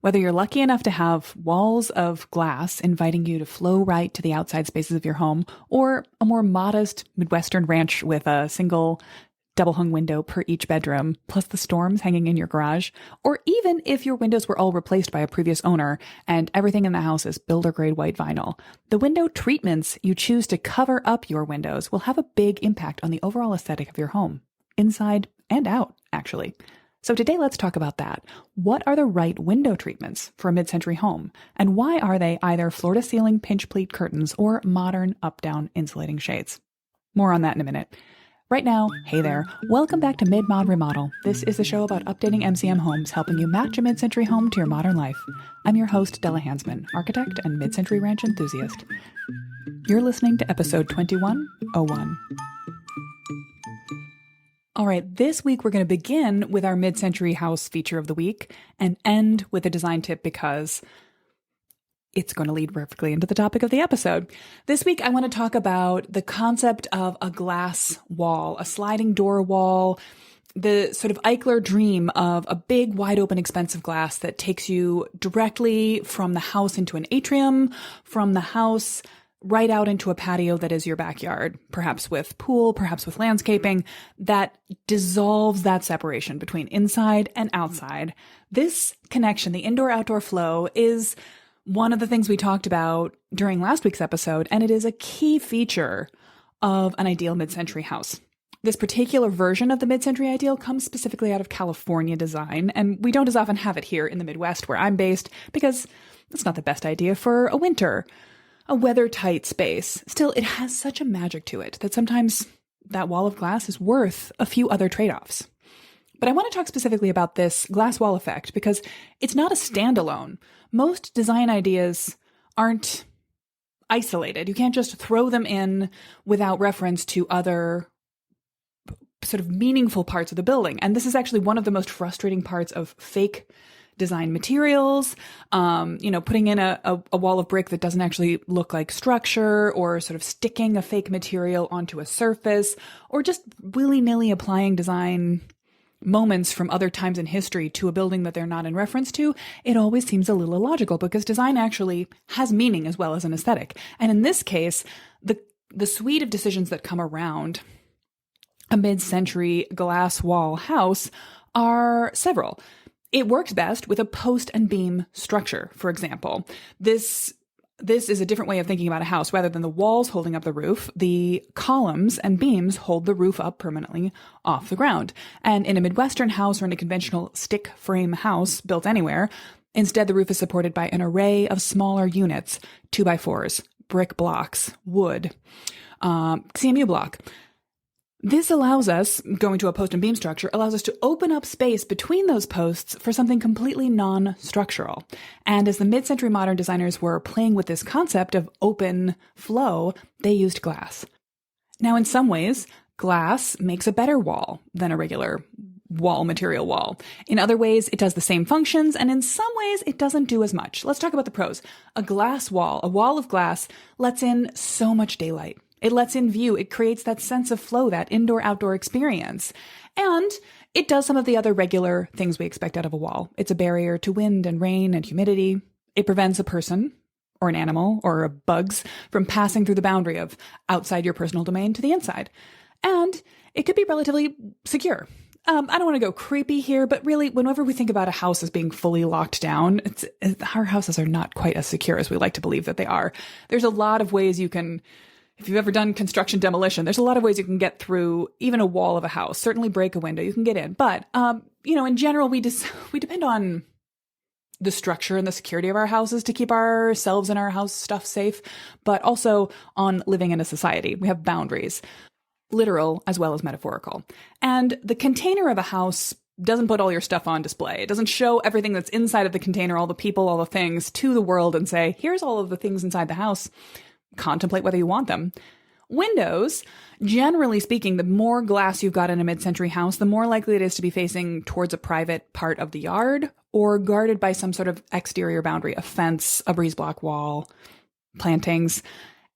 Whether you're lucky enough to have walls of glass inviting you to flow right to the outside spaces of your home, or a more modest Midwestern ranch with a single double hung window per each bedroom, plus the storms hanging in your garage, or even if your windows were all replaced by a previous owner and everything in the house is builder grade white vinyl, the window treatments you choose to cover up your windows will have a big impact on the overall aesthetic of your home, inside and out, actually. So today let's talk about that. What are the right window treatments for a mid-century home? And why are they either floor-to-ceiling pinch pleat curtains or modern up-down insulating shades? More on that in a minute. Right now, hey there, welcome back to Mid-Mod Remodel. This is the show about updating MCM homes, helping you match a mid-century home to your modern life. I'm your host, Della Hansman, architect and mid-century ranch enthusiast. You're listening to episode 2101. All right, this week we're going to begin with our mid-century house feature of the week and end with a design tip because it's going to lead perfectly into the topic of the episode. This week I want to talk about the concept of a glass wall, a sliding door wall, the sort of Eichler dream of a big, wide open, expensive glass that takes you directly from the house into an atrium, from the house right out into a patio that is your backyard, perhaps with pool, perhaps with landscaping, that dissolves that separation between inside and outside. This connection, the indoor-outdoor flow, is one of the things we talked about during last week's episode, and it is a key feature of an ideal mid-century house. This particular version of the mid-century ideal comes specifically out of California design, and we don't as often have it here in the Midwest where I'm based because it's not the best idea for a winter, a weather-tight space. Still, it has such a magic to it that sometimes that wall of glass is worth a few other trade-offs. But I want to talk specifically about this glass wall effect because it's not a standalone. Most design ideas aren't isolated. You can't just throw them in without reference to other sort of meaningful parts of the building. And this is actually one of the most frustrating parts of fake design materials, putting in a wall of brick that doesn't actually look like structure, or sort of sticking a fake material onto a surface, or just willy-nilly applying design moments from other times in history to a building that they're not in reference to. It always seems a little illogical because design actually has meaning as well as an aesthetic. And in this case, the suite of decisions that come around a mid-century glass wall house are several. It works best with a post and beam structure, for example. This is a different way of thinking about a house. Rather than the walls holding up the roof, the columns and beams hold the roof up permanently off the ground. And in a Midwestern house or in a conventional stick frame house built anywhere, instead the roof is supported by an array of smaller units, 2x4s, brick blocks, wood, CMU block. This allows us, going to a post and beam structure, allows us to open up space between those posts for something completely non-structural. And as the mid-century modern designers were playing with this concept of open flow, they used glass. Now, in some ways, glass makes a better wall than a regular material wall. In other ways, it does the same functions, and in some ways, it doesn't do as much. Let's talk about the pros. A glass wall, a wall of glass, lets in so much daylight. It lets in view. It creates that sense of flow, that indoor-outdoor experience. And it does some of the other regular things we expect out of a wall. It's a barrier to wind and rain and humidity. It prevents a person or an animal or bugs from passing through the boundary of outside your personal domain to the inside. And it could be relatively secure. I don't want to go creepy here, but really, whenever we think about a house as being fully locked down, our houses are not quite as secure as we like to believe that they are. There's a lot of ways you can... If you've ever done construction demolition, there's a lot of ways you can get through even a wall of a house. Certainly break a window, you can get in. But, in general, we depend on the structure and the security of our houses to keep ourselves and our house stuff safe, but also on living in a society. We have boundaries, literal as well as metaphorical. And the container of a house doesn't put all your stuff on display. It doesn't show everything that's inside of the container, all the people, all the things, to the world and say, here's all of the things inside the house. Contemplate whether you want them. Windows, generally speaking, the more glass you've got in a mid-century house, the more likely it is to be facing towards a private part of the yard or guarded by some sort of exterior boundary, a fence, a breeze block wall, plantings.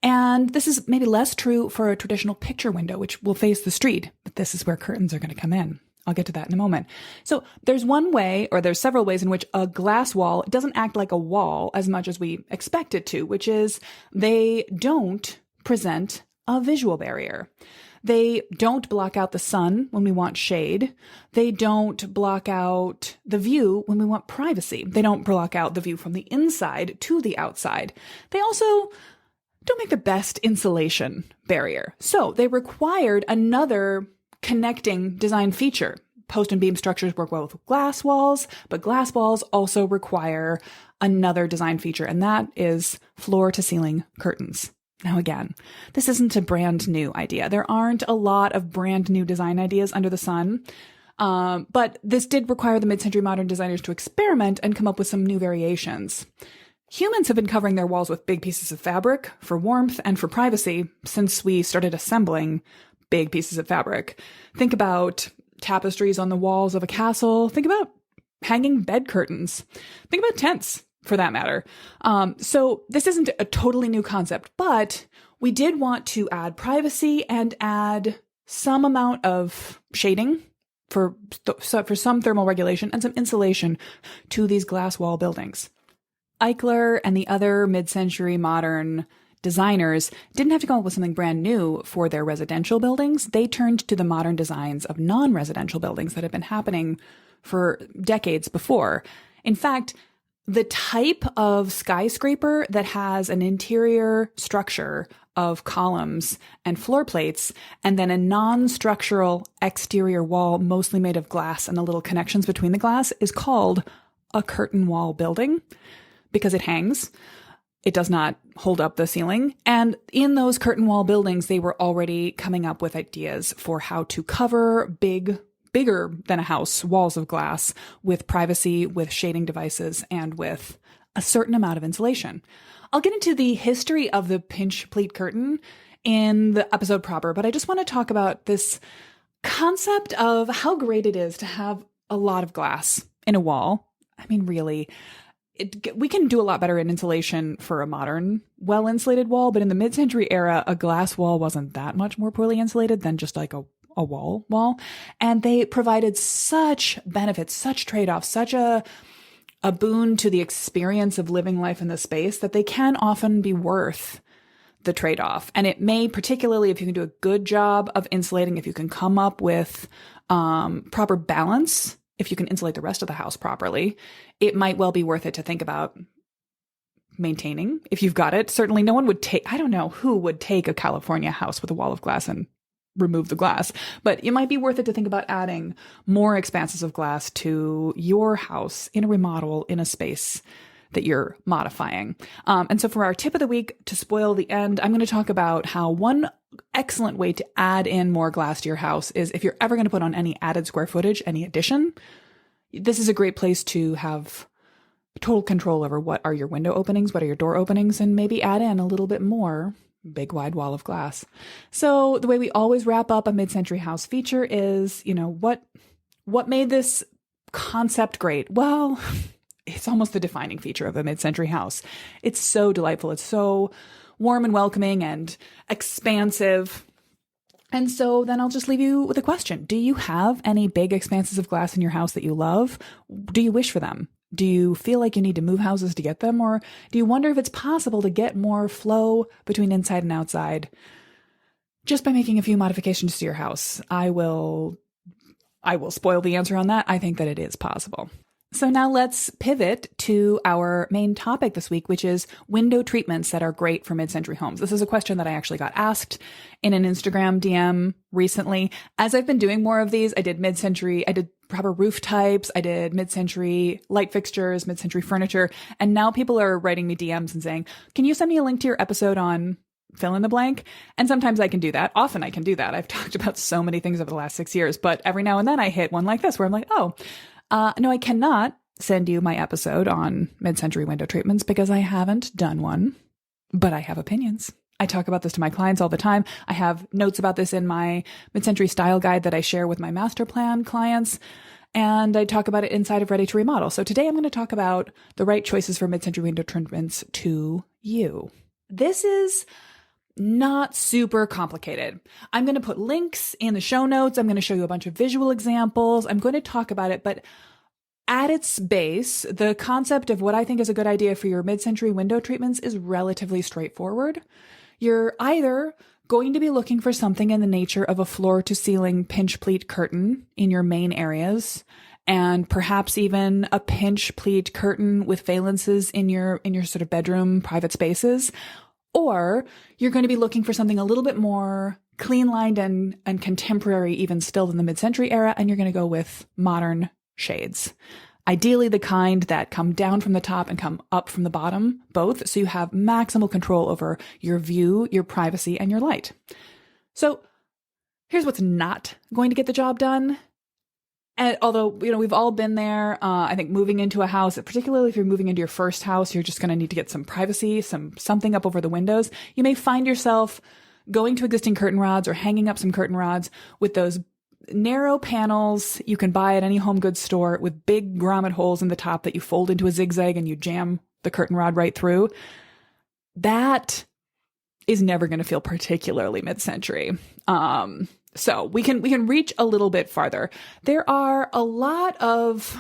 And this is maybe less true for a traditional picture window, which will face the street, but this is where curtains are going to come in. I'll get to that in a moment. So there's one way, or there's several ways in which a glass wall doesn't act like a wall as much as we expect it to, which is they don't present a visual barrier. They don't block out the sun when we want shade. They don't block out the view when we want privacy. They don't block out the view from the inside to the outside. They also don't make the best insulation barrier. So they required another connecting design feature. Post and beam structures work well with glass walls, but glass walls also require another design feature, and that is floor to ceiling curtains. Now again, this isn't a brand new idea. There aren't a lot of brand new design ideas under the sun. But this did require the mid-century modern designers to experiment and come up with some new variations. Humans have been covering their walls with big pieces of fabric for warmth and for privacy since we started assembling big pieces of fabric. Think about tapestries on the walls of a castle. Think about hanging bed curtains. Think about tents, for that matter. So this isn't a totally new concept, but we did want to add privacy and add some amount of shading for some thermal regulation and some insulation to these glass wall buildings. Eichler and the other mid-century modern designers didn't have to come up with something brand new for their residential buildings. They turned to the modern designs of non-residential buildings that had been happening for decades before. In fact, the type of skyscraper that has an interior structure of columns and floor plates, and then a non-structural exterior wall mostly made of glass and the little connections between the glass is called a curtain wall building because it hangs. It does not hold up the ceiling. And in those curtain wall buildings, they were already coming up with ideas for how to cover bigger than a house walls of glass with privacy, with shading devices, and with a certain amount of insulation. I'll get into the history of the pinch pleat curtain in the episode proper, but I just want to talk about this concept of how great it is to have a lot of glass in a wall. I mean, really, we can do a lot better in insulation for a modern, well-insulated wall, but in the mid-century era, a glass wall wasn't that much more poorly insulated than just like a wall. And they provided such benefits, such trade-offs, such a boon to the experience of living life in the space that they can often be worth the trade-off. And it may, particularly if you can do a good job of insulating, if you can come up with proper balance, if you can insulate the rest of the house properly, it might well be worth it to think about maintaining if you've got it. Certainly no one would I don't know who would take a California house with a wall of glass and remove the glass, but it might be worth it to think about adding more expanses of glass to your house in a remodel in a space that you're modifying. And so for our tip of the week, to spoil the end, I'm going to talk about how one excellent way to add in more glass to your house is if you're ever going to put on any added square footage, any addition, this is a great place to have total control over what are your window openings, what are your door openings, and maybe add in a little bit more big wide wall of glass. So the way we always wrap up a mid-century house feature is, what made this concept great? Well, it's almost the defining feature of a mid-century house. It's so delightful. It's so warm and welcoming and expansive. And so then I'll just leave you with a question. Do you have any big expanses of glass in your house that you love? Do you wish for them? Do you feel like you need to move houses to get them? Or do you wonder if it's possible to get more flow between inside and outside just by making a few modifications to your house? I will spoil the answer on that. I think that it is possible. So now let's pivot to our main topic this week, which is window treatments that are great for mid-century homes. This is a question that I actually got asked in an Instagram DM recently. As I've been doing more of these, I did proper roof types, I did mid-century light fixtures, mid-century furniture, and now people are writing me DMs and saying, can you send me a link to your episode on fill in the blank? And sometimes I can do that. Often I can do that. I've talked about so many things over the last 6 years, but every now and then I hit one like this where I'm like, no, I cannot send you my episode on mid-century window treatments because I haven't done one, but I have opinions. I talk about this to my clients all the time. I have notes about this in my mid-century style guide that I share with my master plan clients, and I talk about it inside of Ready to Remodel. So today I'm going to talk about the right choices for mid-century window treatments to you. This is Not super complicated. I'm going to put links in the show notes. I'm going to show you a bunch of visual examples. I'm going to talk about it, but at its base, the concept of what I think is a good idea for your mid-century window treatments is relatively straightforward. You're either going to be looking for something in the nature of a floor-to-ceiling pinch pleat curtain in your main areas, and perhaps even a pinch pleat curtain with valances in your sort of bedroom private spaces. Or you're going to be looking for something a little bit more clean-lined and contemporary, even still than the mid-century era, and you're going to go with modern shades. Ideally, the kind that come down from the top and come up from the bottom, both, so you have maximal control over your view, your privacy, and your light. So here's what's not going to get the job done. And although, we've all been there, I think moving into a house, particularly if you're moving into your first house, you're just going to need to get some privacy, something up over the windows. You may find yourself going to existing curtain rods or hanging up some curtain rods with those narrow panels you can buy at any home goods store with big grommet holes in the top that you fold into a zigzag and you jam the curtain rod right through. That is never going to feel particularly mid-century. So we can reach a little bit farther. There are a lot of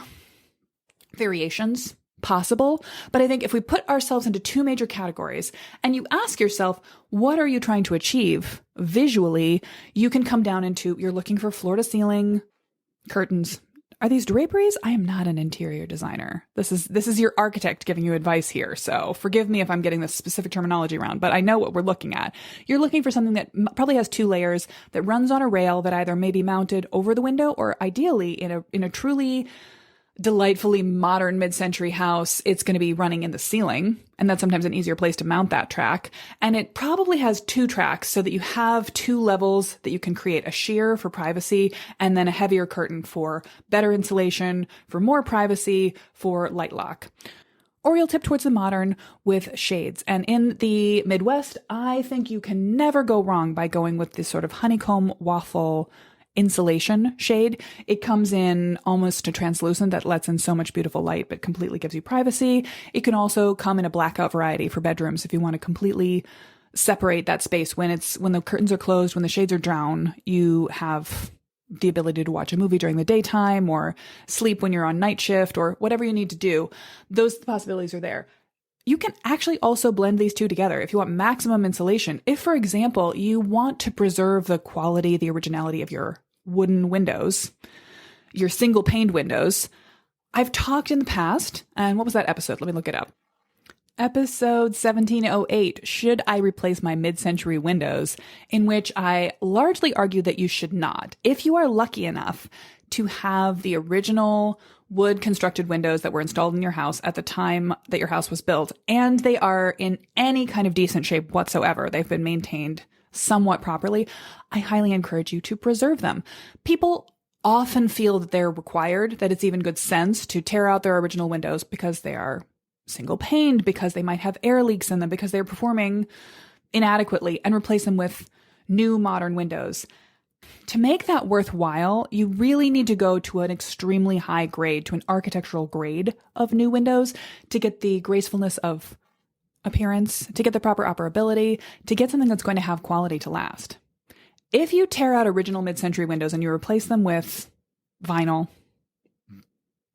variations possible, but I think if we put ourselves into two major categories and you ask yourself, what are you trying to achieve visually, you can come down into, you're looking for floor to ceiling curtains. Are these draperies? I am not an interior designer. This is your architect giving you advice here. So forgive me if I'm getting this specific terminology wrong, but I know what we're looking at. You're looking for something that probably has two layers, that runs on a rail that either may be mounted over the window or ideally in a truly delightfully modern mid-century house, it's going to be running in the ceiling. And that's sometimes an easier place to mount that track. And it probably has two tracks so that you have two levels that you can create a sheer for privacy and then a heavier curtain for better insulation, for more privacy, for light lock. Or you'll tip towards the modern with shades. And in the Midwest, I think you can never go wrong by going with this sort of honeycomb waffle insulation shade. It comes in almost a translucent that lets in so much beautiful light, but completely gives you privacy. It can also come in a blackout variety for bedrooms if you want to completely separate that space. When the curtains are closed, when the shades are down, you have the ability to watch a movie during the daytime or sleep when you're on night shift or whatever you need to do. Those possibilities are there. You can actually also blend these two together if you want maximum insulation. If, for example, you want to preserve the quality, the originality of your wooden windows, your single paned windows. I've talked in the past, and what was that episode? Let me look it up. Episode 1708, Should I Replace My Mid-Century Windows? In which I largely argue that you should not. If you are lucky enough to have the original wood constructed windows that were installed in your house at the time that your house was built, and they are in any kind of decent shape whatsoever, they've been maintained somewhat properly, I highly encourage you to preserve them. People often feel that they're required, that it's even good sense to tear out their original windows because they are single paned, because they might have air leaks in them, because they're performing inadequately, and replace them with new modern windows. To make that worthwhile, you really need to go to an extremely high grade, to an architectural grade of new windows to get the gracefulness of appearance, to get the proper operability, to get something that's going to have quality to last. If you tear out original mid-century windows and you replace them with vinyl,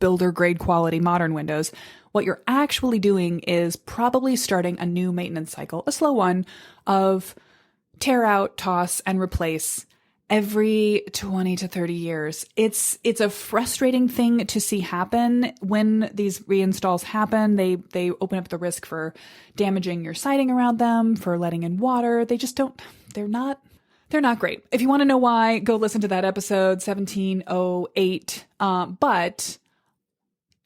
builder grade quality modern windows, what you're actually doing is probably starting a new maintenance cycle, a slow one, of tear out, toss, and replace every 20 to 30 years. It's a frustrating thing to see happen when these reinstalls happen. They open up the risk for damaging your siding around them, for letting in water. They're not great. If you want to know why, go listen to that episode 1708. But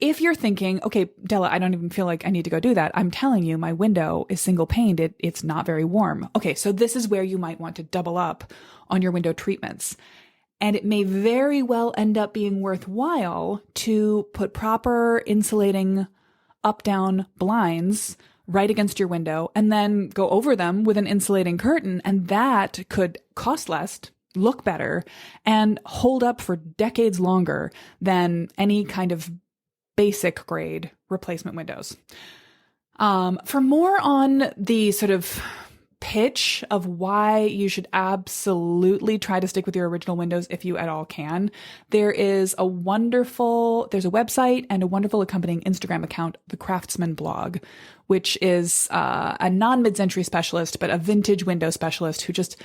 if you're thinking, okay, Della, I don't even feel like I need to go do that. I'm telling you, my window is single paned. It's not very warm. Okay, so this is where you might want to double up on your window treatments. And it may very well end up being worthwhile to put proper insulating up-down blinds right against your window and then go over them with an insulating curtain. And that could cost less, look better, and hold up for decades longer than any kind of basic grade replacement windows. For more on the sort of pitch of why you should absolutely try to stick with your original windows if you at all can. There's a website and a wonderful accompanying Instagram account, the Craftsman blog, which is a non-mid-century specialist, but a vintage window specialist who just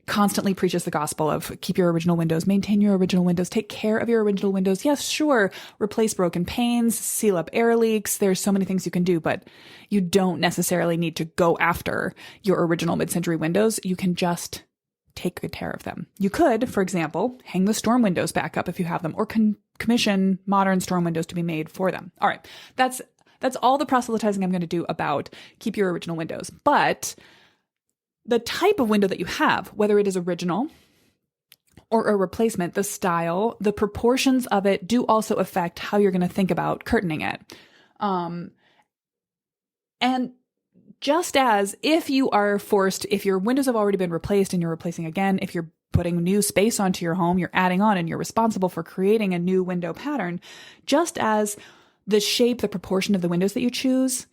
constantly preaches the gospel of keep your original windows, maintain your original windows, take care of your original windows. Yes, sure, replace broken panes, seal up air leaks. There's so many things you can do, but you don't necessarily need to go after your original mid-century windows. You can just take good care of them. You could, for example, hang the storm windows back up if you have them, or commission modern storm windows to be made for them. All right, that's all the proselytizing I'm going to do about keep your original windows. But the type of window that you have, whether it is original or a replacement, the style, the proportions of it do also affect how you're going to think about curtaining it. And just as if your windows have already been replaced and you're replacing again, if you're putting new space onto your home, you're adding on and you're responsible for creating a new window pattern, just as the shape, the proportion of the windows that you choose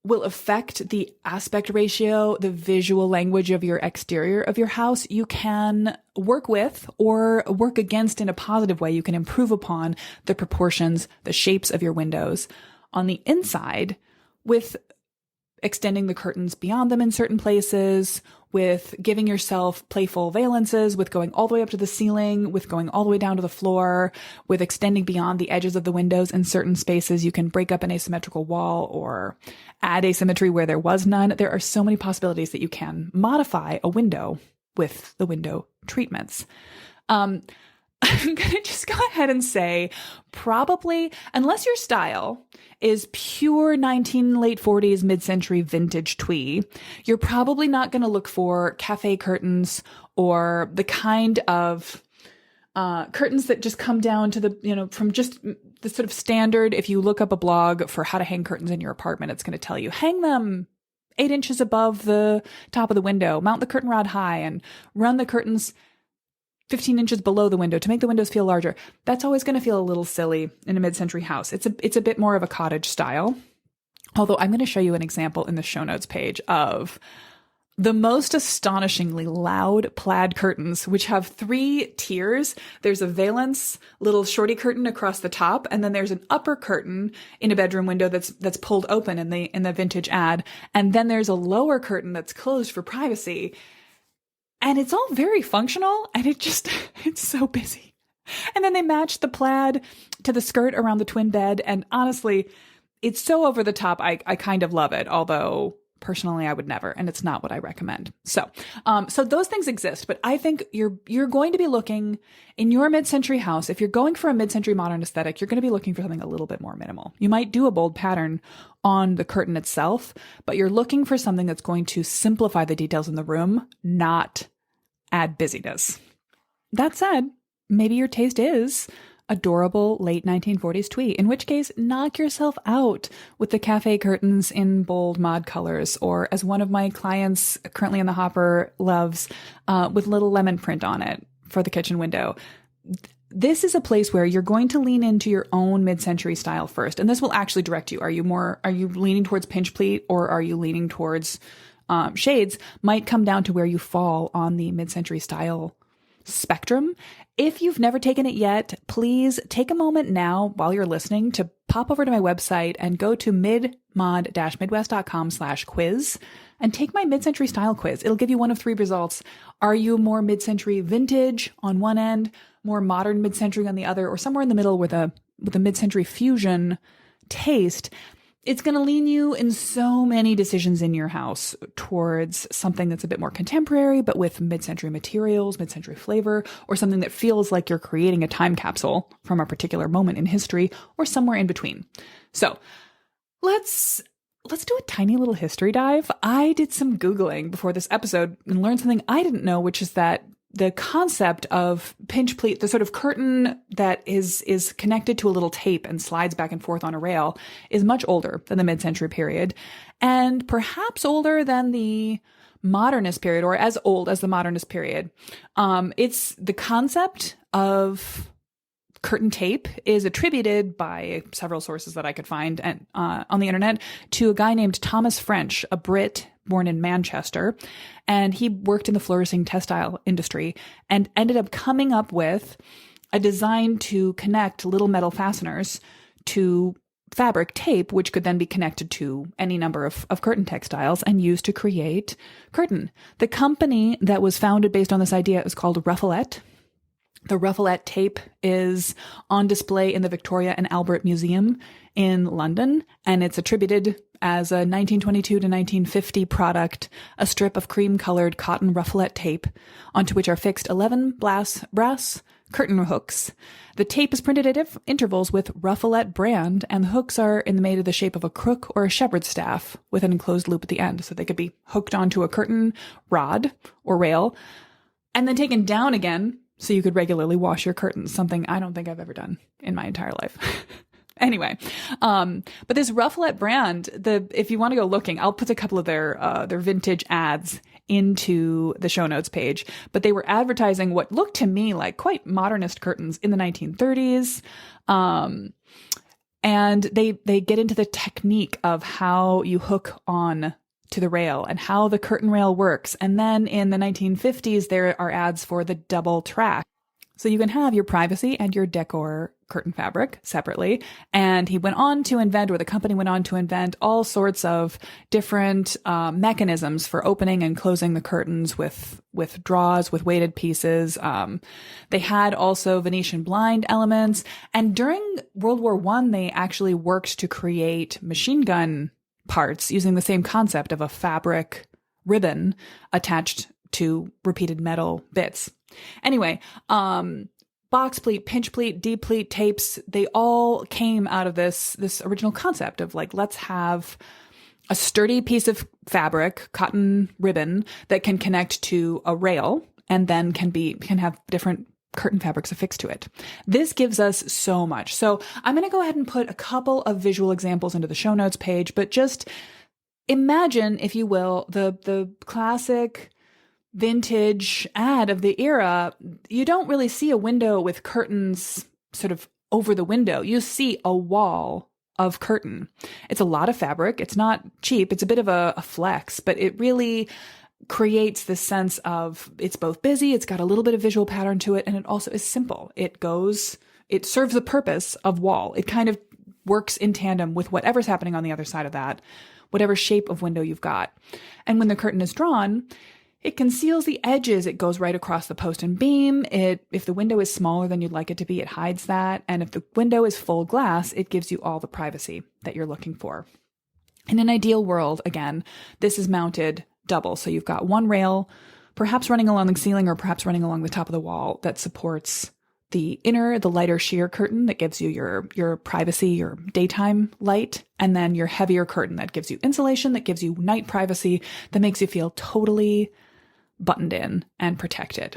will affect the aspect ratio, the visual language of your exterior of your house, you can work with or work against in a positive way. You can improve upon the proportions, the shapes of your windows on the inside with extending the curtains beyond them in certain places, with giving yourself playful valances, with going all the way up to the ceiling, with going all the way down to the floor, with extending beyond the edges of the windows in certain spaces. You can break up an asymmetrical wall or add asymmetry where there was none. There are so many possibilities that you can modify a window with the window treatments. I'm going to just go ahead and say probably, unless your style is pure late 40s, mid-century vintage twee, you're probably not going to look for cafe curtains or the kind of curtains that just come down to from just the sort of standard. If you look up a blog for how to hang curtains in your apartment, it's going to tell you hang them 8 inches above the top of the window, mount the curtain rod high, and run the curtains 15 inches below the window to make the windows feel larger. That's always going to feel a little silly in a mid-century house. It's a bit more of a cottage style. Although I'm going to show you an example in the show notes page of the most astonishingly loud plaid curtains, which have 3 tiers. There's a valance little shorty curtain across the top, and then there's an upper curtain in a bedroom window that's pulled open in the vintage ad, and then there's a lower curtain that's closed for privacy. And it's all very functional, and it's so busy. And then they match the plaid to the skirt around the twin bed. And honestly, it's so over the top. I kind of love it, although personally I would never, and it's not what I recommend. So those things exist, but I think you're going to be looking in your mid-century house. If you're going for a mid-century modern aesthetic, you're going to be looking for something a little bit more minimal. You might do a bold pattern on the curtain itself, but you're looking for something that's going to simplify the details in the room, not add busyness. That said, maybe your taste is adorable late 1940s twee, in which case knock yourself out with the cafe curtains in bold mod colors, or as one of my clients currently in the hopper loves, with little lemon print on it for the kitchen window. This is a place where you're going to lean into your own mid-century style first, and this will actually direct you. Are you leaning towards pinch pleat, or are you leaning towards shades? Might come down to where you fall on the mid-century style spectrum. If you've never taken it yet, please take a moment now while you're listening to pop over to my website and go to midmod-midwest.com/quiz and take my mid-century style quiz. It'll give you one of 3 results. Are you more mid-century vintage on one end, more modern mid-century on the other, or somewhere in the middle with a mid-century fusion taste? It's going to lean you in so many decisions in your house towards something that's a bit more contemporary, but with mid-century materials, mid-century flavor, or something that feels like you're creating a time capsule from a particular moment in history, or somewhere in between. So let's do a tiny little history dive. I did some Googling before this episode and learned something I didn't know, which is that the concept of pinch pleat, the sort of curtain that is connected to a little tape and slides back and forth on a rail, is much older than the mid-century period, and perhaps older than the modernist period, or as old as the modernist period. It's the concept of curtain tape is attributed by several sources that I could find on the internet to a guy named Thomas French, a Brit born in Manchester, and he worked in the flourishing textile industry and ended up coming up with a design to connect little metal fasteners to fabric tape, which could then be connected to any number of curtain textiles and used to create curtain. The company that was founded based on this idea is called Ruffalette. The Ruffalette tape is on display in the Victoria and Albert Museum in London, and it's attributed as a 1922 to 1950 product, a strip of cream-colored cotton Ruffalette tape onto which are fixed 11 brass curtain hooks. The tape is printed at intervals with Ruffalette brand, and the hooks are made of the shape of a crook or a shepherd's staff with an enclosed loop at the end, so they could be hooked onto a curtain rod or rail and then taken down again so you could regularly wash your curtains, something I don't think I've ever done in my entire life. Anyway, but this Ruffalette brand, if you want to go looking, I'll put a couple of their vintage ads into the show notes page, but they were advertising what looked to me like quite modernist curtains in the 1930s. And they get into the technique of how you hook on to the rail and how the curtain rail works. And then in the 1950s, there are ads for the double track. So you can have your privacy and your decor curtain fabric separately. And he went on to invent, or the company went on to invent, all sorts of different mechanisms for opening and closing the curtains with draws, with weighted pieces. They had also Venetian blind elements. And during World War I, they actually worked to create machine gun parts using the same concept of a fabric ribbon attached to repeated metal bits. Anyway, box pleat, pinch pleat, deep pleat tapes, they all came out of this original concept of like, let's have a sturdy piece of fabric, cotton ribbon that can connect to a rail and then can have different curtain fabrics affixed to it. This gives us so much. So I'm going to go ahead and put a couple of visual examples into the show notes page, but just imagine, if you will, the classic vintage ad of the era. You don't really see a window with curtains sort of over the window. You see a wall of curtain. It's a lot of fabric. It's not cheap. It's a bit of a flex, but it really creates this sense of it's both busy, it's got a little bit of visual pattern to it, and it also is simple. It serves the purpose of wall. It kind of works in tandem with whatever's happening on the other side of that, whatever shape of window you've got. And when the curtain is drawn, it conceals the edges. It goes right across the post and beam. If the window is smaller than you'd like it to be, it hides that. And if the window is full glass, it gives you all the privacy that you're looking for. In an ideal world, again, this is mounted double. So you've got one rail, perhaps running along the ceiling or perhaps running along the top of the wall that supports the lighter sheer curtain that gives you your privacy, your daytime light, and then your heavier curtain that gives you insulation, that gives you night privacy, that makes you feel totally buttoned in and protected.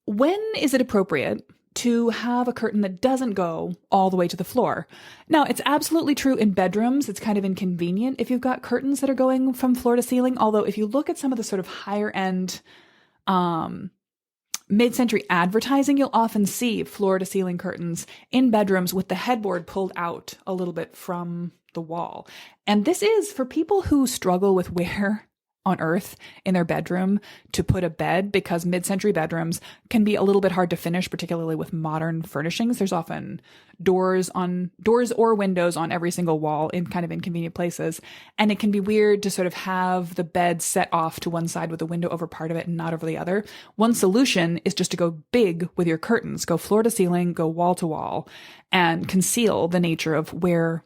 When is it appropriate to have a curtain that doesn't go all the way to the floor? Now, it's absolutely true in bedrooms. It's kind of inconvenient if you've got curtains that are going from floor to ceiling. Although if you look at some of the sort of higher end mid-century advertising, you'll often see floor to ceiling curtains in bedrooms with the headboard pulled out a little bit from the wall. And this is for people who struggle with where on earth in their bedroom to put a bed, because mid-century bedrooms can be a little bit hard to finish, particularly with modern furnishings. There's often doors or windows on every single wall in kind of inconvenient places. And it can be weird to sort of have the bed set off to one side with the window over part of it and not over the other. One solution is just to go big with your curtains, go floor to ceiling, go wall to wall, and conceal the nature of where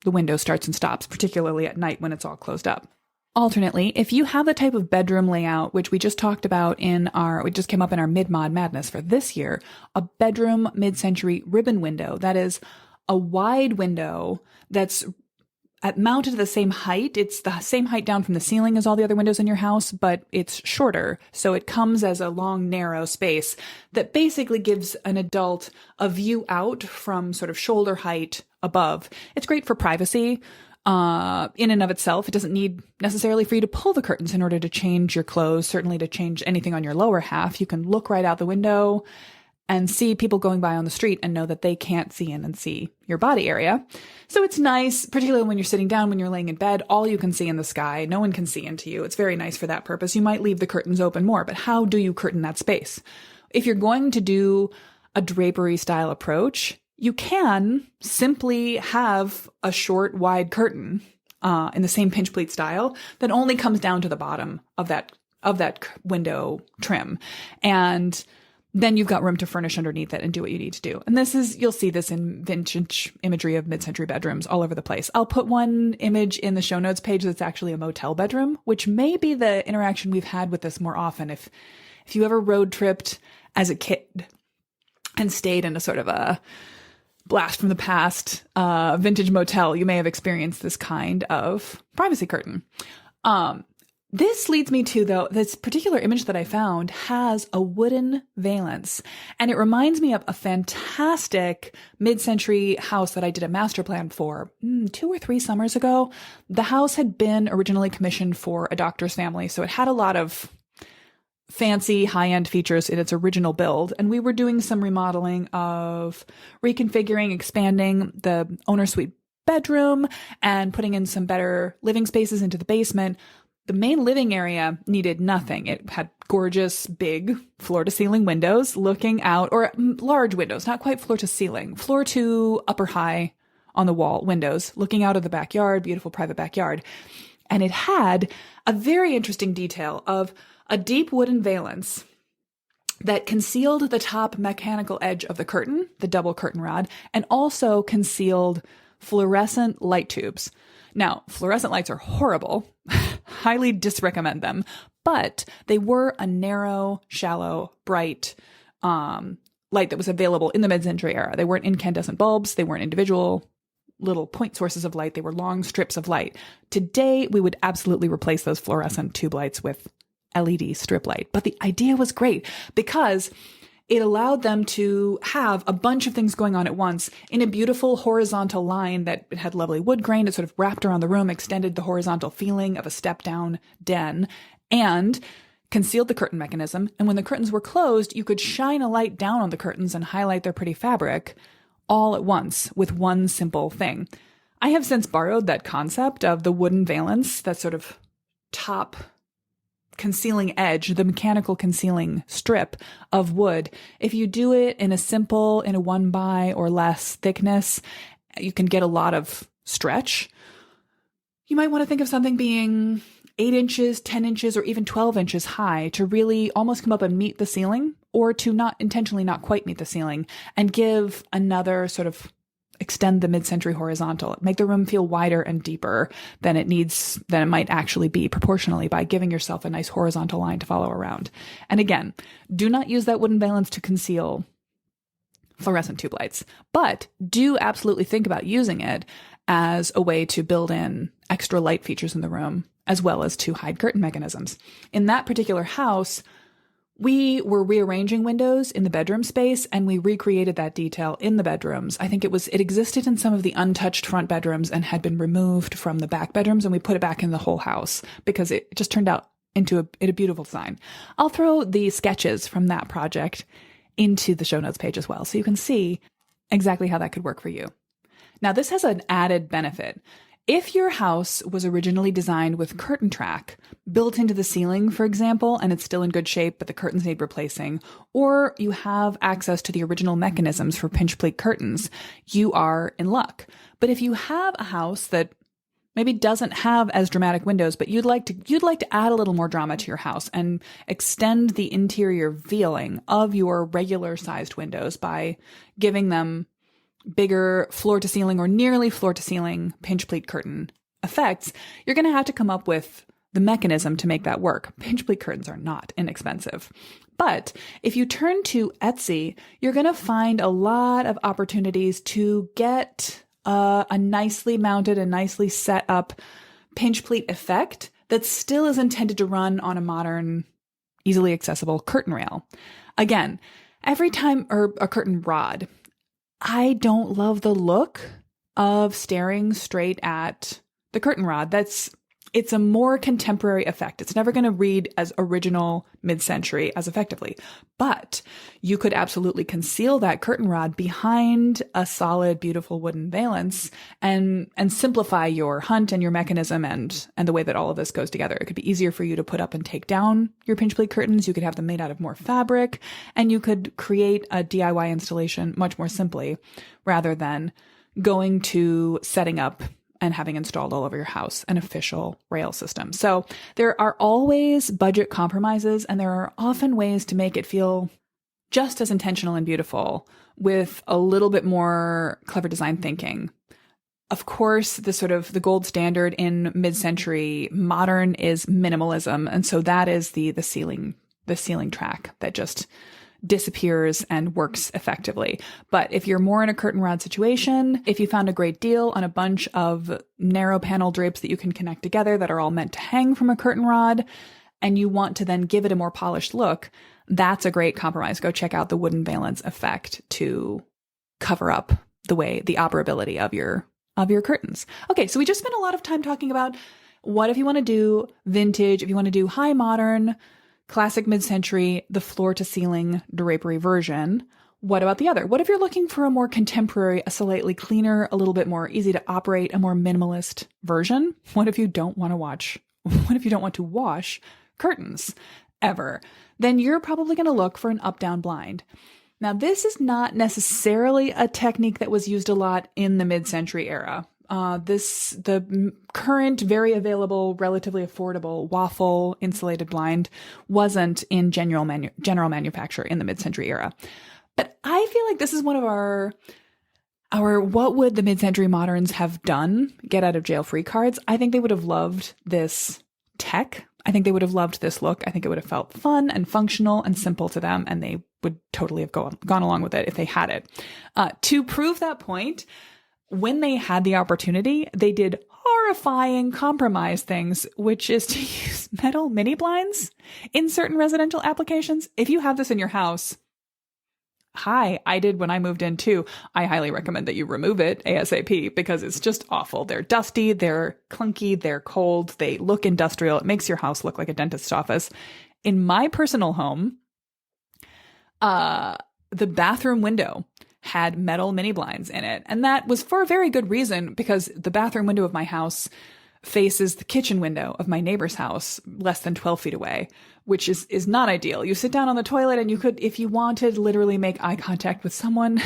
the window starts and stops, particularly at night when it's all closed up. Alternately, if you have the type of bedroom layout, which we just talked about we just came up in our mid-mod madness for this year, a bedroom mid-century ribbon window, that is a wide window that's mounted to the same height. It's the same height down from the ceiling as all the other windows in your house, but it's shorter. So it comes as a long, narrow space that basically gives an adult a view out from sort of shoulder height above. It's great for privacy. In and of itself, it doesn't need necessarily for you to pull the curtains in order to change your clothes, certainly to change anything on your lower half. You can look right out the window and see people going by on the street and know that they can't see in and see your body area. So it's nice, particularly when you're sitting down, when you're laying in bed, all you can see in the sky. No one can see into you. It's very nice for that purpose. You might leave the curtains open more, but how do you curtain that space? If you're going to do a drapery style approach, you can simply have a short, wide curtain in the same pinch pleat style that only comes down to the bottom of that window trim. And then you've got room to furnish underneath it and do what you need to do. And you'll see this in vintage imagery of mid-century bedrooms all over the place. I'll put one image in the show notes page that's actually a motel bedroom, which may be the interaction we've had with this more often. If you ever road tripped as a kid and stayed in a sort of a blast from the past vintage motel, you may have experienced this kind of privacy curtain. This leads me to, though, this particular image that I found has a wooden valance, and it reminds me of a fantastic mid-century house that I did a master plan for 2 or 3 summers ago. The house had been originally commissioned for a doctor's family, so it had a lot of fancy high-end features in its original build, and we were doing some remodeling of reconfiguring, expanding the owner suite bedroom and putting in some better living spaces into the basement. The main living area needed nothing. It had gorgeous, big floor-to-ceiling windows looking out, or large windows, not quite floor-to-ceiling, floor to upper high on the wall windows, looking out of the backyard, beautiful private backyard. And it had a very interesting detail of a deep wooden valance that concealed the top mechanical edge of the curtain, the double curtain rod, and also concealed fluorescent light tubes. Now, fluorescent lights are horrible. Highly disrecommend them, but they were a narrow, shallow, bright light that was available in the mid-century era. They weren't incandescent bulbs. They weren't individual little point sources of light. They were long strips of light. Today, we would absolutely replace those fluorescent tube lights with LED strip light. But the idea was great because it allowed them to have a bunch of things going on at once in a beautiful horizontal line that it had lovely wood grain. It sort of wrapped around the room, extended the horizontal feeling of a step-down den, and concealed the curtain mechanism. And when the curtains were closed, you could shine a light down on the curtains and highlight their pretty fabric all at once with one simple thing. I have since borrowed that concept of the wooden valance, that sort of top concealing edge, the mechanical concealing strip of wood. If you do it in a 1 by or less thickness, you can get a lot of stretch. You might want to think of something being 8 inches, 10 inches, or even 12 inches high to really almost come up and meet the ceiling, or to not intentionally not quite meet the ceiling and give another sort of extend the mid-century horizontal, make the room feel wider and deeper than it might actually be proportionally by giving yourself a nice horizontal line to follow around. And again, do not use that wooden valance to conceal fluorescent tube lights, but do absolutely think about using it as a way to build in extra light features in the room, as well as to hide curtain mechanisms. In that particular house, we were rearranging windows in the bedroom space, and we recreated that detail in the bedrooms. I think it existed in some of the untouched front bedrooms and had been removed from the back bedrooms, and we put it back in the whole house because it just turned out into a beautiful design. I'll throw the sketches from that project into the show notes page as well, so you can see exactly how that could work for you. Now, this has an added benefit. If your house was originally designed with curtain track built into the ceiling, for example, and it's still in good shape, but the curtains need replacing, or you have access to the original mechanisms for pinch pleat curtains, you are in luck. But if you have a house that maybe doesn't have as dramatic windows, but you'd like to add a little more drama to your house and extend the interior feeling of your regular sized windows by giving them bigger floor-to-ceiling or nearly floor-to-ceiling pinch pleat curtain effects, you're going to have to come up with the mechanism to make that work. Pinch pleat curtains are not inexpensive. But if you turn to Etsy, you're going to find a lot of opportunities to get a nicely mounted and nicely set up pinch pleat effect that still is intended to run on a modern, easily accessible curtain rail. Again, or a curtain rod. I don't love the look of staring straight at the curtain rod. It's a more contemporary effect. It's never going to read as original mid-century as effectively, but you could absolutely conceal that curtain rod behind a solid, beautiful wooden valance and simplify your hunt and your mechanism and the way that all of this goes together. It could be easier for you to put up and take down your pinch pleat curtains. You could have them made out of more fabric, and you could create a DIY installation much more simply rather than going to setting up and having installed all over your house an official rail system. So there are always budget compromises, and there are often ways to make it feel just as intentional and beautiful with a little bit more clever design thinking. Of course, the gold standard in mid-century modern is minimalism, and so that is the ceiling track that just disappears and works effectively. But if you're more in a curtain rod situation, if you found a great deal on a bunch of narrow panel drapes that you can connect together that are all meant to hang from a curtain rod, and you want to then give it a more polished look, that's a great compromise. Go check out the wooden valance effect to cover up the operability of your curtains. Okay, so we just spent a lot of time talking about what if you want to do vintage, if you want to do high modern, classic mid-century, the floor-to-ceiling drapery version. What about the other? What if you're looking for a more contemporary, a slightly cleaner, a little bit more easy to operate, a more minimalist version? What if you don't want to wash curtains ever? Then you're probably going to look for an up-down blind. Now, this is not necessarily a technique that was used a lot in the mid-century era. The current, very available, relatively affordable waffle insulated blind wasn't in general manufacture in the mid-century era. But I feel like this is one of our what would the mid-century moderns have done? Get out of jail free cards. I think they would have loved this tech. I think they would have loved this look. I think it would have felt fun and functional and simple to them, and they would totally have gone along with it if they had it. To prove that point, when they had the opportunity, they did horrifying compromise things, which is to use metal mini blinds in certain residential applications. If you have this in your house, I did when I moved in too. I highly recommend that you remove it ASAP because it's just awful. They're dusty, they're clunky, they're cold, they look industrial. It makes your house look like a dentist's office. In my personal home, the bathroom window had metal mini blinds in it. And that was for a very good reason, because the bathroom window of my house faces the kitchen window of my neighbor's house less than 12 feet away, which is not ideal. You sit down on the toilet and you could, if you wanted, literally make eye contact with someone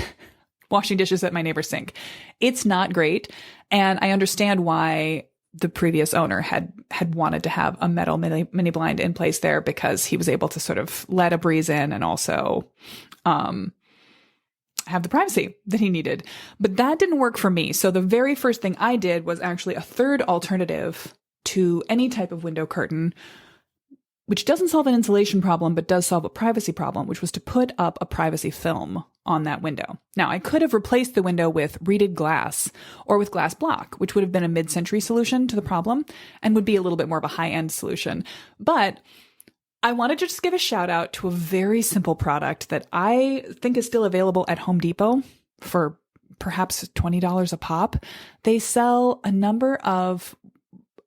washing dishes at my neighbor's sink. It's not great. And I understand why the previous owner had wanted to have a metal mini blind in place there, because he was able to sort of let a breeze in and also, have the privacy that he needed. But that didn't work for me. So the very first thing I did was actually a third alternative to any type of window curtain, which doesn't solve an insulation problem, but does solve a privacy problem, which was to put up a privacy film on that window. Now, I could have replaced the window with reeded glass or with glass block, which would have been a mid-century solution to the problem and would be a little bit more of a high-end solution. But I wanted to just give a shout out to a very simple product that I think is still available at Home Depot for perhaps $20 a pop. They sell a number of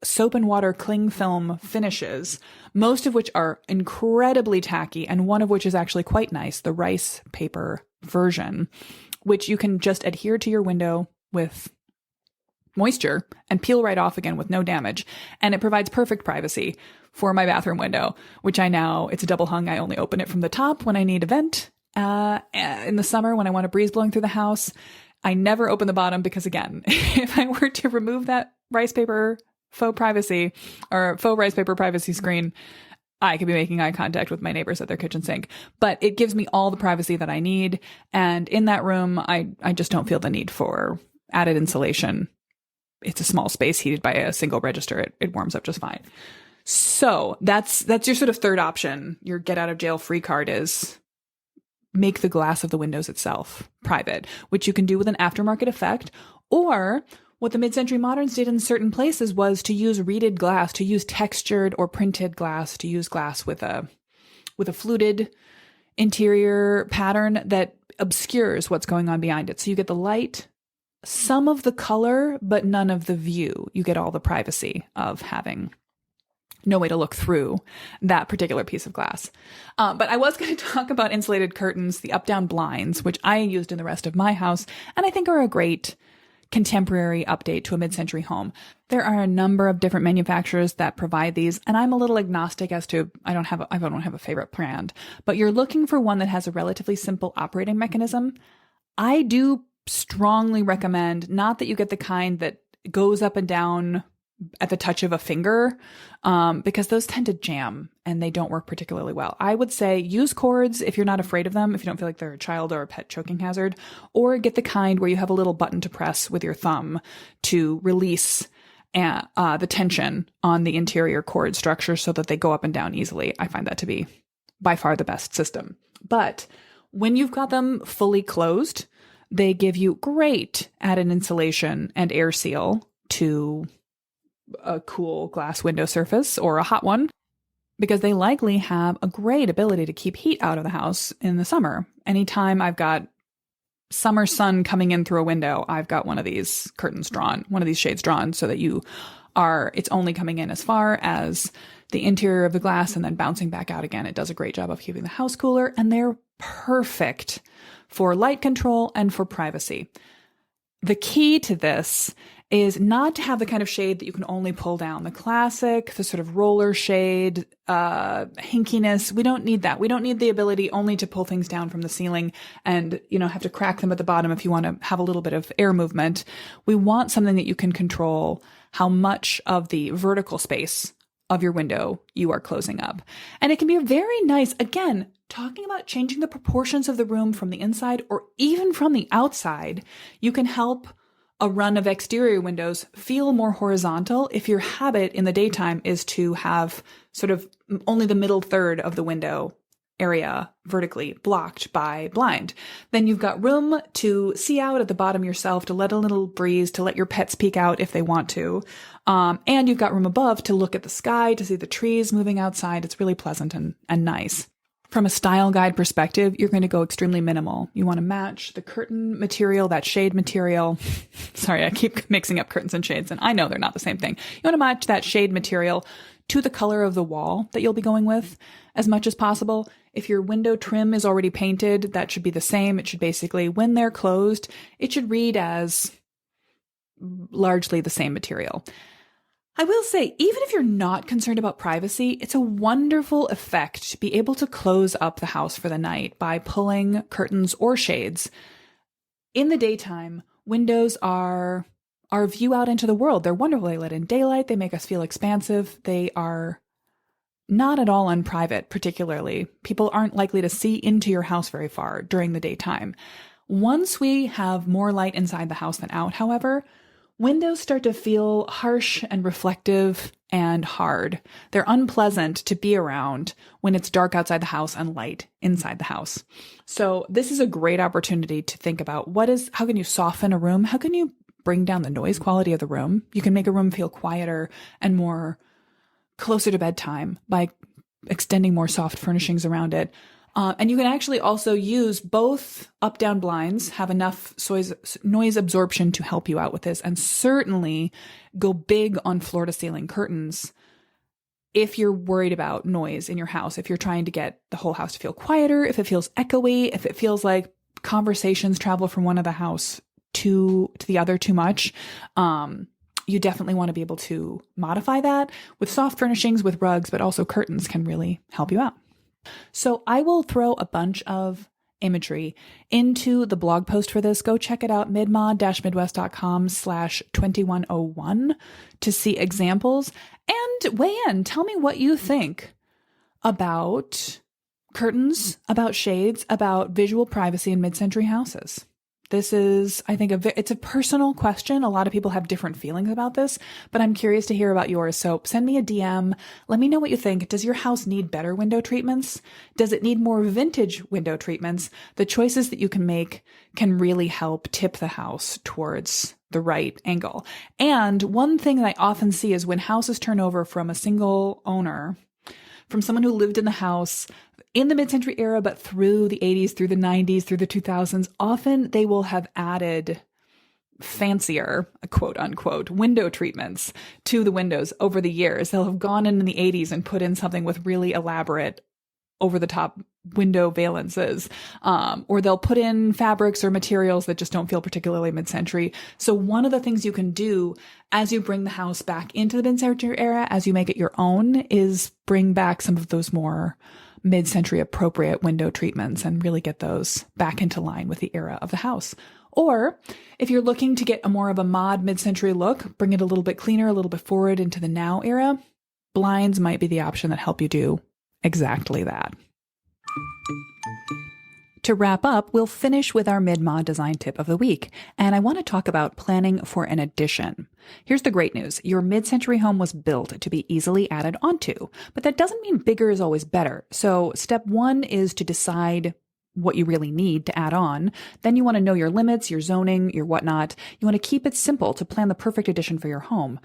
soap and water cling film finishes, most of which are incredibly tacky, and one of which is actually quite nice, the rice paper version, which you can just adhere to your window with moisture and peel right off again with no damage. And it provides perfect privacy for my bathroom window, which it's a double hung. I only open it from the top when I need a vent. In the summer, when I want a breeze blowing through the house, I never open the bottom because, again, if I were to remove that rice paper faux rice paper privacy screen, I could be making eye contact with my neighbors at their kitchen sink. But it gives me all the privacy that I need. And in that room, I just don't feel the need for added insulation. It's a small space heated by a single register. It warms up just fine. So that's your sort of third option. Your get out of jail free card is make the glass of the windows itself private, which you can do with an aftermarket effect. Or what the mid-century moderns did in certain places was to use reeded glass, to use textured or printed glass, to use glass with a fluted interior pattern that obscures what's going on behind it. So you get the light some of the color, but none of the view. You get all the privacy of having no way to look through that particular piece of glass. But I was going to talk about insulated curtains, the up-down blinds, which I used in the rest of my house, and I think are a great contemporary update to a mid-century home. There are a number of different manufacturers that provide these, and I'm a little agnostic as to, I don't have a favorite brand, but you're looking for one that has a relatively simple operating mechanism. I do strongly recommend not that you get the kind that goes up and down at the touch of a finger, because those tend to jam and they don't work particularly well. I would say use cords if you're not afraid of them, if you don't feel like they're a child or a pet choking hazard, or get the kind where you have a little button to press with your thumb to release the tension on the interior cord structure so that they go up and down easily. I find that to be by far the best system. But when you've got them fully closed, they give you great added insulation and air seal to a cool glass window surface or a hot one, because they likely have a great ability to keep heat out of the house in the summer. Anytime I've got summer sun coming in through a window, I've got one of these curtains drawn, one of these shades drawn, so that it's only coming in as far as the interior of the glass and then bouncing back out again. It does a great job of keeping the house cooler, and they're perfect for light control and for privacy. The key to this is not to have the kind of shade that you can only pull down. The classic, the sort of roller shade, hinkiness. We don't need that. We don't need the ability only to pull things down from the ceiling and, have to crack them at the bottom if you want to have a little bit of air movement. We want something that you can control how much of the vertical space of your window you are closing up. And it can be very nice, again, talking about changing the proportions of the room from the inside or even from the outside. You can help a run of exterior windows feel more horizontal if your habit in the daytime is to have sort of only the middle third of the window area vertically blocked by blind. Then you've got room to see out at the bottom yourself, to let a little breeze, to let your pets peek out if they want to. And you've got room above to look at the sky, to see the trees moving outside. It's really pleasant and nice. From a style guide perspective, you're going to go extremely minimal. You want to match the curtain material, that shade material. Sorry, I keep mixing up curtains and shades, and I know they're not the same thing. You want to match that shade material to the color of the wall that you'll be going with as much as possible. If your window trim is already painted, that should be the same. It should basically, when they're closed, it should read as largely the same material. I will say, even if you're not concerned about privacy, it's a wonderful effect to be able to close up the house for the night by pulling curtains or shades. In the daytime, windows are our view out into the world. They're wonderful. They let in daylight. They make us feel expansive. They are not at all unprivate, particularly. People aren't likely to see into your house very far during the daytime. Once we have more light inside the house than out, however, windows start to feel harsh and reflective and hard. They're unpleasant to be around when it's dark outside the house and light inside the house. So this is a great opportunity to think about how can you soften a room? How can you bring down the noise quality of the room? You can make a room feel quieter and more closer to bedtime by extending more soft furnishings around it. And you can actually also use both up-down blinds, have enough noise absorption to help you out with this, and certainly go big on floor-to-ceiling curtains if you're worried about noise in your house, if you're trying to get the whole house to feel quieter, if it feels echoey, if it feels like conversations travel from one of the house to the other too much. You definitely want to be able to modify that with soft furnishings, with rugs, but also curtains can really help you out. So I will throw a bunch of imagery into the blog post for this. Go check it out, midmod-midwest.com/2101 to see examples and weigh in. Tell me what you think about curtains, about shades, about visual privacy in mid-century houses. This is, I think, it's a personal question. A lot of people have different feelings about this, but I'm curious to hear about yours. So send me a DM. Let me know what you think. Does your house need better window treatments? Does it need more vintage window treatments? The choices that you can make can really help tip the house towards the right angle. And one thing that I often see is when houses turn over from a single owner, from someone who lived in the house in the mid-century era, but through the 80s, through the 90s, through the 2000s, often they will have added fancier, quote unquote, window treatments to the windows over the years. They'll have gone in the 80s and put in something with really elaborate over the top window valances, or they'll put in fabrics or materials that just don't feel particularly mid-century. So one of the things you can do as you bring the house back into the mid-century era, as you make it your own, is bring back some of those more mid-century appropriate window treatments and really get those back into line with the era of the house. Or if you're looking to get a more of a mod mid-century look, bring it a little bit cleaner, a little bit forward into the now era, blinds might be the option that help you do exactly that. To wrap up, we'll finish with our mid-mod design tip of the week, and I want to talk about planning for an addition. Here's the great news. Your mid-century home was built to be easily added onto, but that doesn't mean bigger is always better. So step one is to decide what you really need to add on. Then you want to know your limits, your zoning, your whatnot. You want to keep it simple to plan the perfect addition for your home.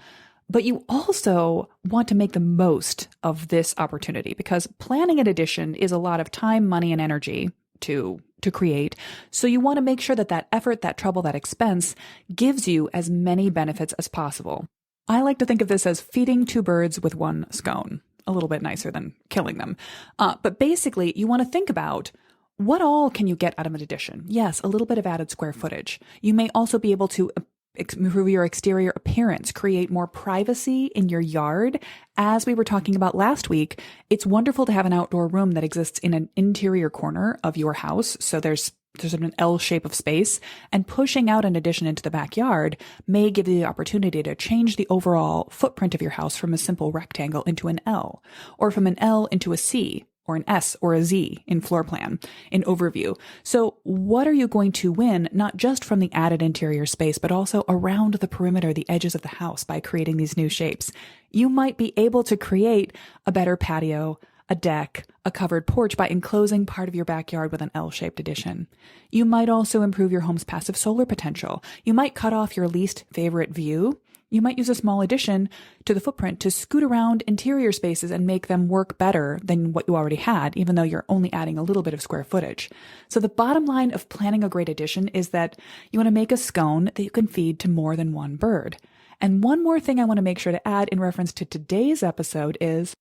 But you also want to make the most of this opportunity, because planning an addition is a lot of time, money, and energy to create. So you want to make sure that that effort, that trouble, that expense gives you as many benefits as possible. I like to think of this as feeding two birds with one scone. A little bit nicer than killing them. But basically, you want to think about what all can you get out of an addition? Yes, a little bit of added square footage. You may also be able to improve your exterior appearance, create more privacy in your yard. As we were talking about last week, it's wonderful to have an outdoor room that exists in an interior corner of your house. So there's an L shape of space, and pushing out an addition into the backyard may give you the opportunity to change the overall footprint of your house from a simple rectangle into an L, or from an L into a C, or an S or a Z in floor plan, in overview. So what are you going to win, not just from the added interior space, but also around the perimeter, the edges of the house, by creating these new shapes? You might be able to create a better patio, a deck, a covered porch by enclosing part of your backyard with an L-shaped addition. You might also improve your home's passive solar potential. You might cut off your least favorite view. You might use a small addition to the footprint to scoot around interior spaces and make them work better than what you already had, even though you're only adding a little bit of square footage. So the bottom line of planning a great addition is that you want to make a scone that you can feed to more than one bird. And one more thing I want to make sure to add in reference to today's episode is,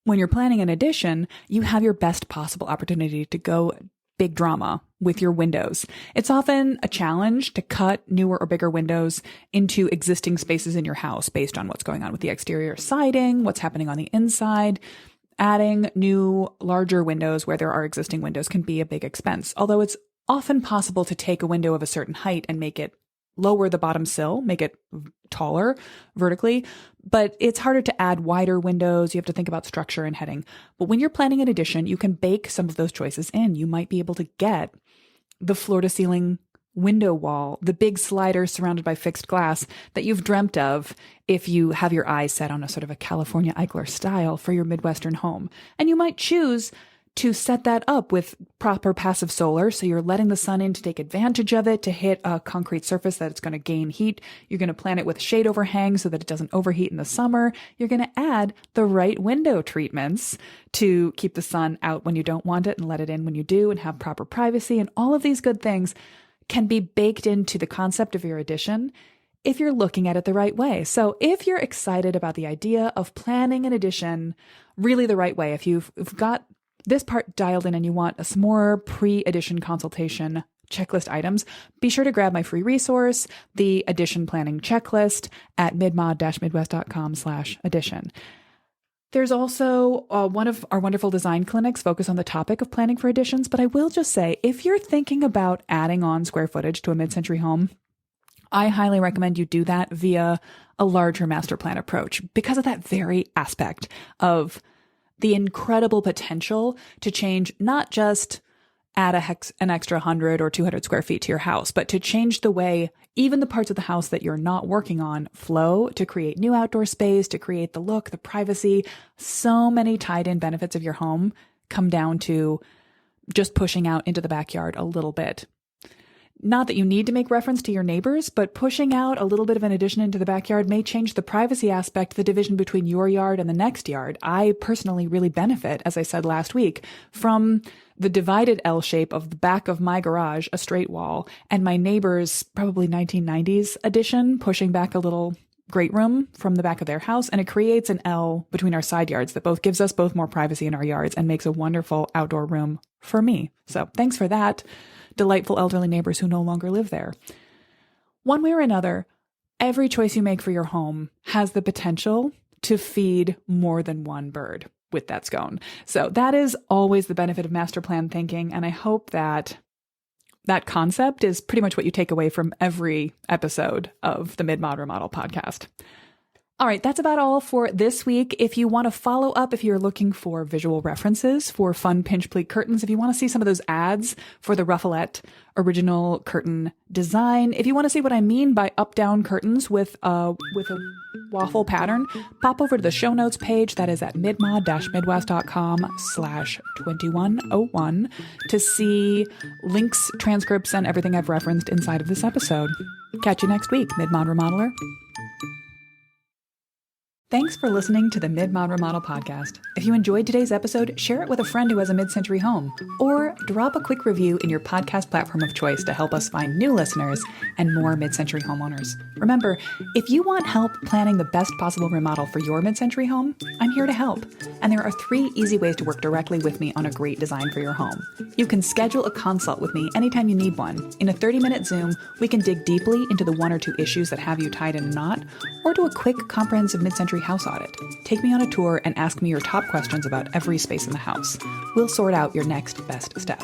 when you're planning an addition, you have your best possible opportunity to go big drama with your windows. It's often a challenge to cut newer or bigger windows into existing spaces in your house based on what's going on with the exterior siding, what's happening on the inside. Adding new, larger windows where there are existing windows can be a big expense, although it's often possible to take a window of a certain height and make it lower the bottom sill, make it taller vertically, but it's harder to add wider windows. You have to think about structure and heading. But when you're planning an addition, you can bake some of those choices in. You might be able to get the floor to ceiling window wall, the big slider surrounded by fixed glass that you've dreamt of if you have your eyes set on a sort of a California Eichler style for your Midwestern home. And you might choose to set that up with proper passive solar, so you're letting the sun in to take advantage of it, to hit a concrete surface that it's going to gain heat. You're going to plan it with shade overhang so that it doesn't overheat in the summer. You're going to add the right window treatments to keep the sun out when you don't want it and let it in when you do, and have proper privacy. And all of these good things can be baked into the concept of your addition if you're looking at it the right way. So if you're excited about the idea of planning an addition really the right way, if you've got this part dialed in and you want some more pre-addition consultation checklist items, be sure to grab my free resource, the Addition Planning Checklist, at midmod-midwest.com/addition. There's also one of our wonderful design clinics focused on the topic of planning for additions, but I will just say, if you're thinking about adding on square footage to a mid-century home, I highly recommend you do that via a larger master plan approach, because of that very aspect of the incredible potential to change, not just add an extra 100 or 200 square feet to your house, but to change the way even the parts of the house that you're not working on flow, to create new outdoor space, to create the look, the privacy. So many tied in benefits of your home come down to just pushing out into the backyard a little bit. Not that you need to make reference to your neighbors, but pushing out a little bit of an addition into the backyard may change the privacy aspect, the division between your yard and the next yard. I personally really benefit, as I said last week, from the divided L shape of the back of my garage, a straight wall, and my neighbor's probably 1990s addition pushing back a little great room from the back of their house. And it creates an L between our side yards that both gives us both more privacy in our yards and makes a wonderful outdoor room for me. So thanks for that, delightful elderly neighbors who no longer live there. One way or another, every choice you make for your home has the potential to feed more than one bird with that scone. So that is always the benefit of master plan thinking. And I hope that that concept is pretty much what you take away from every episode of the Mid-Mod Remodel podcast. All right, that's about all for this week. If you want to follow up, if you're looking for visual references for fun pinch pleat curtains, if you want to see some of those ads for the Ruffalette original curtain design, if you want to see what I mean by up-down curtains with a waffle pattern, pop over to the show notes page that is at midmod-midwest.com/2101 to see links, transcripts, and everything I've referenced inside of this episode. Catch you next week, Mid-Mod Remodeler. Thanks for listening to the Mid-Mod Remodel podcast. If you enjoyed today's episode, share it with a friend who has a mid-century home, or drop a quick review in your podcast platform of choice to help us find new listeners and more mid-century homeowners. Remember, if you want help planning the best possible remodel for your mid-century home, I'm here to help. And there are 3 easy ways to work directly with me on a great design for your home. You can schedule a consult with me anytime you need one. In a 30-minute Zoom, we can dig deeply into the 1 or 2 issues that have you tied in a knot, or do a quick, comprehensive mid-century house audit. Take me on a tour and ask me your top questions about every space in the house. We'll sort out your next best step.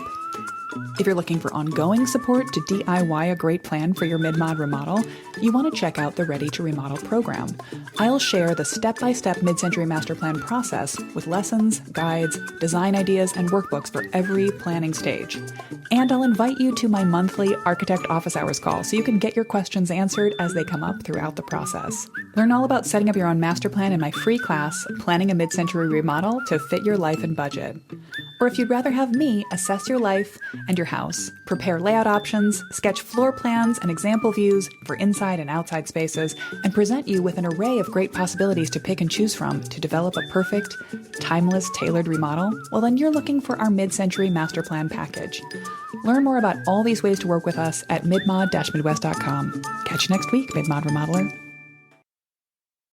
If you're looking for ongoing support to DIY a great plan for your mid-mod remodel, you want to check out the Ready to Remodel program. I'll share the step-by-step mid-century master plan process with lessons, guides, design ideas, and workbooks for every planning stage. And I'll invite you to my monthly Architect Office Hours call so you can get your questions answered as they come up throughout the process. Learn all about setting up your own master plan in my free class, Planning a Mid-Century Remodel to Fit Your Life and Budget. Or if you'd rather have me assess your life and your house, prepare layout options, sketch floor plans and example views for inside and outside spaces, and present you with an array of great possibilities to pick and choose from to develop a perfect, timeless, tailored remodel, well then you're looking for our mid-century master plan package. Learn more about all these ways to work with us at midmod-midwest.com. Catch you next week, Mid-Mod Remodeler.